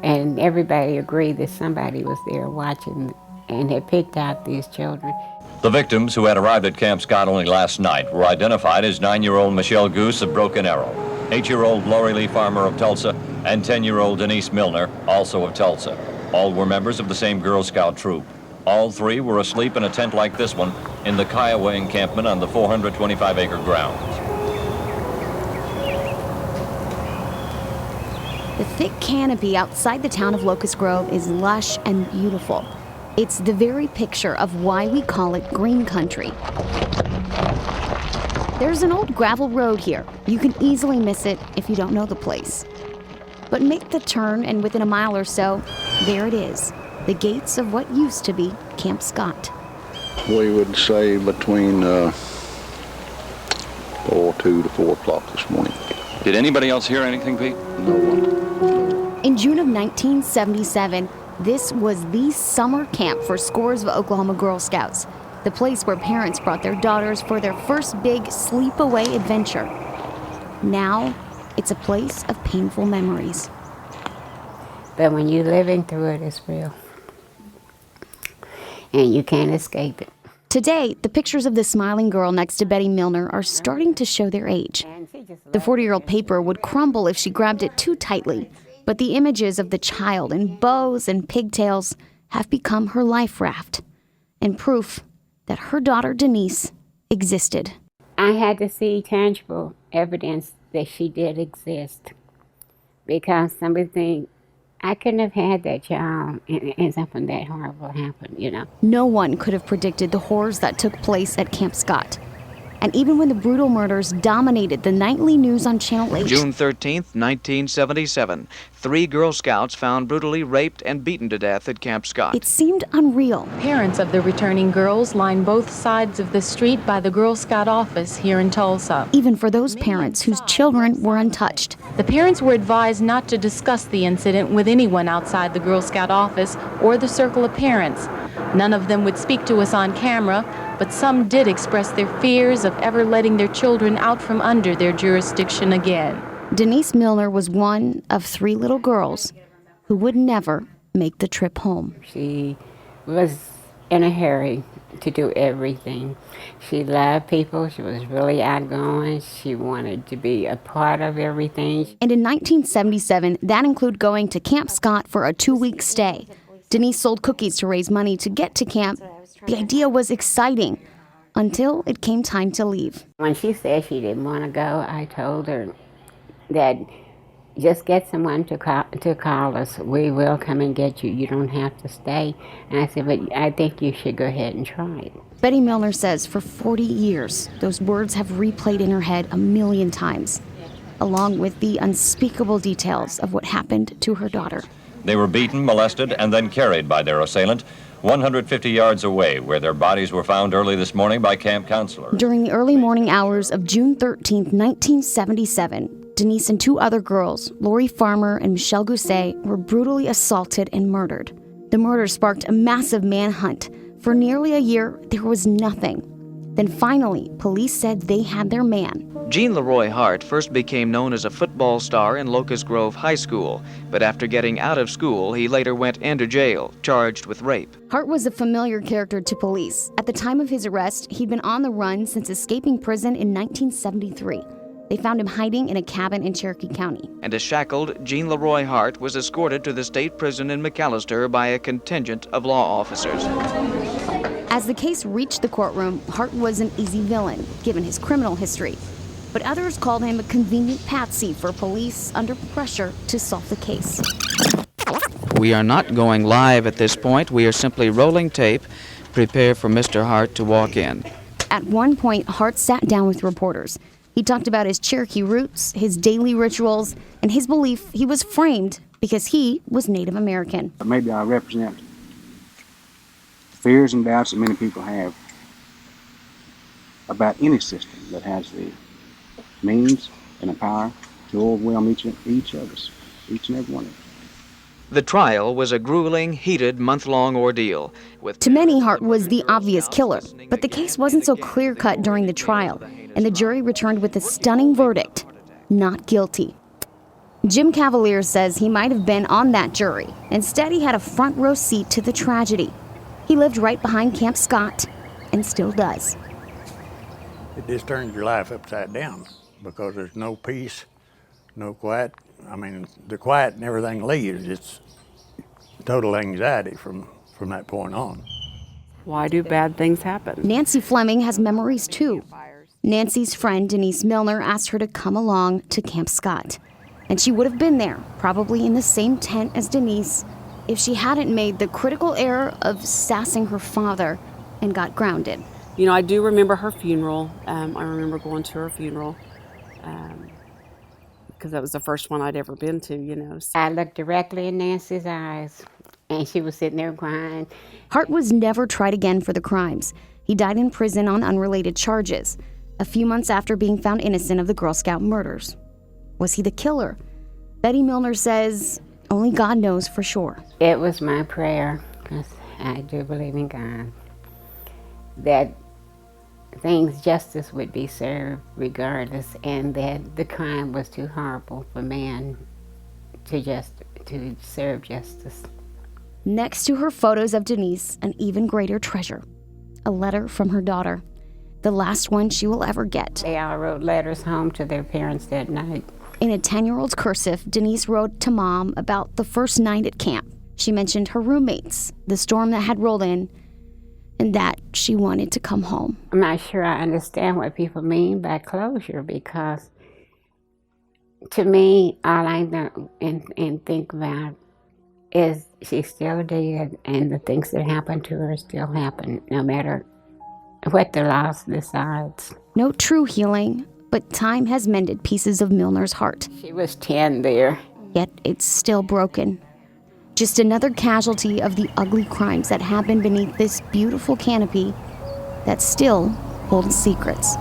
And everybody agreed that somebody was there watching and had picked out these children. The victims, who had arrived at Camp Scott only last night, were identified as 9-year-old Michelle Goose of Broken Arrow, 8-year-old Lori Lee Farmer of Tulsa, and 10-year-old Denise Milner, also of Tulsa. All were members of the same Girl Scout troop. All three were asleep in a tent like this one in the Kiowa encampment on the 425-acre grounds. The thick canopy outside the town of Locust Grove is lush and beautiful. It's the very picture of why we call it green country. There's an old gravel road here. You can easily miss it if you don't know the place. But make the turn, and within a mile or so, there it is, the gates of what used to be Camp Scott. We would say between 2 to 4 o'clock this morning. Did anybody else hear anything, Pete? No one. In June of 1977, this was the summer camp for scores of Oklahoma Girl Scouts, the place where parents brought their daughters for their first big sleepaway adventure. Now, it's a place of painful memories. But when you're living through it, it's real. And you can't escape it. Today, the pictures of the smiling girl next to Betty Milner are starting to show their age. The 40-year-old paper would crumble if she grabbed it too tightly, but the images of the child in bows and pigtails have become her life raft and proof that her daughter Denise existed. I had to see tangible evidence that she did exist, because somebody think I couldn't have had that child and something that horrible happened, you know. No one could have predicted the horrors that took place at Camp Scott. And even when the brutal murders dominated the nightly news on Channel 8. June 13th, 1977, 3 Girl Scouts found brutally raped and beaten to death at Camp Scott. It seemed unreal. Parents of the returning girls lined both sides of the street by the Girl Scout office here in Tulsa. Even for those parents whose children were untouched. The parents were advised not to discuss the incident with anyone outside the Girl Scout office or the circle of parents. None of them would speak to us on camera, but some did express their fears of ever letting their children out from under their jurisdiction again. Denise Milner was one of 3 little girls who would never make the trip home. She was in a hurry to do everything. She loved people. She was really outgoing. She wanted to be a part of everything. And in 1977, that included going to Camp Scott for a 2-week stay. Denise sold cookies to raise money to get to camp. The idea was exciting until it came time to leave. When she said she didn't want to go, I told her that just get someone to call us. We will come and get you. You don't have to stay. And I said, but I think you should go ahead and try it. Betty Milner says for 40 years, those words have replayed in her head a million times, along with the unspeakable details of what happened to her daughter. They were beaten, molested, and then carried by their assailant 150 yards away, where their bodies were found early this morning by camp counselors. During the early morning hours of June 13, 1977, Denise and 2 other girls, Lori Farmer and Michelle Goose, were brutally assaulted and murdered. The murder sparked a massive manhunt. For nearly a year, there was nothing. Then finally, police said they had their man. Gene Leroy Hart first became known as a football star in Locust Grove High School, but after getting out of school, he later went into jail, charged with rape. Hart was a familiar character to police. At the time of his arrest, he'd been on the run since escaping prison in 1973. They found him hiding in a cabin in Cherokee County. And a shackled Gene Leroy Hart was escorted to the state prison in McAllister by a contingent of law officers. As the case reached the courtroom, Hart was an easy villain, given his criminal history. But others called him a convenient patsy for police under pressure to solve the case. We are not going live at this point. We are simply rolling tape. Prepare for Mr. Hart to walk in. At one point, Hart sat down with reporters. He talked about his Cherokee roots, his daily rituals, and his belief he was framed because he was Native American. Maybe I represent fears and doubts that many people have about any system that has the means and the power to overwhelm each of us, each and every one of us. The trial was a grueling, heated, month-long ordeal. To many, Hart was the obvious killer, but the case wasn't so clear-cut during the trial, and the jury returned with a stunning verdict: not guilty. Jim Cavalier says he might have been on that jury. Instead, he had a front row seat to the tragedy. He lived right behind Camp Scott and still does. It just turns your life upside down because there's no peace, no quiet. I mean, the quiet and everything leaves. It's total anxiety from that point on. Why do bad things happen? Nancy Fleming has memories too. Nancy's friend Denise Milner asked her to come along to Camp Scott. And she would have been there, probably in the same tent as Denise, if she hadn't made the critical error of sassing her father and got grounded. You know, I do remember her funeral. I remember going to her funeral because that was the first one I'd ever been to, you know. I looked directly in Nancy's eyes, and she was sitting there crying. Hart was never tried again for the crimes. He died in prison on unrelated charges, a few months after being found innocent of the Girl Scout murders. Was he the killer? Betty Milner says only God knows for sure. It was my prayer, because I do believe in God, that justice would be served regardless, and that the crime was too horrible for man to serve justice. Next to her photos of Denise, an even greater treasure, a letter from her daughter, the last one she will ever get. They all wrote letters home to their parents that night. In a 10-year-old's cursive, Denise wrote to Mom about the first night at camp. She mentioned her roommates, the storm that had rolled in, and that she wanted to come home. I'm not sure I understand what people mean by closure, because to me, all I know and think about is she's still dead, and the things that happened to her still happen, no matter what the loss decides. No true healing, but time has mended pieces of Milner's heart. She was 10 there. Yet it's still broken. Just another casualty of the ugly crimes that happen beneath this beautiful canopy that still holds secrets.